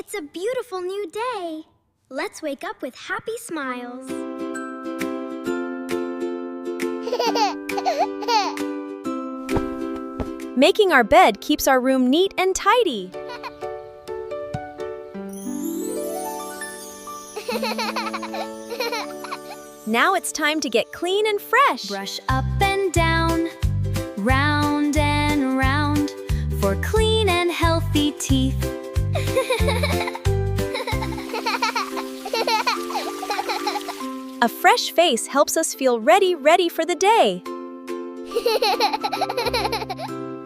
It's a beautiful new day. Let's wake up with happy smiles. Making our bed keeps our room neat and tidy. Now it's time to get clean and fresh. Brush up and down, round and round, for clean and healthy teeth. A fresh face helps us feel ready for the day.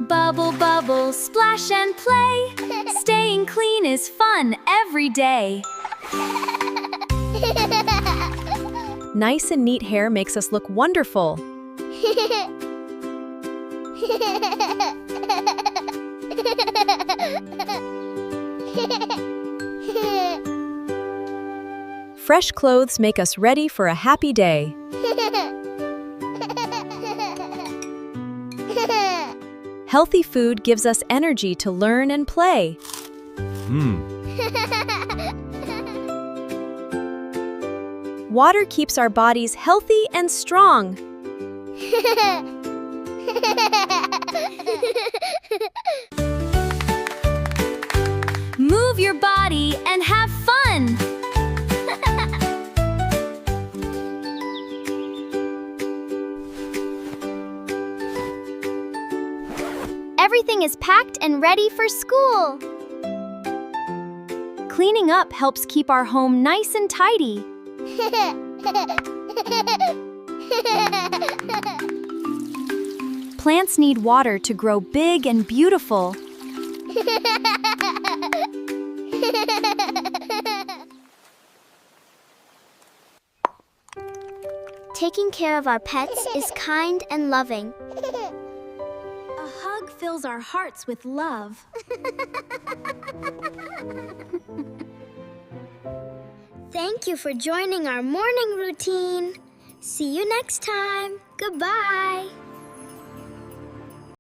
Bubble, bubble, splash and play. Staying clean is fun every day. Nice and neat hair makes us look wonderful. Fresh clothes make us ready for a happy day. Healthy food gives us energy to learn and play. Water keeps our bodies healthy and strong. Move your body and have fun. Everything is packed and ready for school. Cleaning up helps keep our home nice and tidy. Plants need water to grow big and beautiful. Taking care of our pets is kind and loving. A hug fills our hearts with love. Thank you for joining our morning routine. See you next time. Goodbye.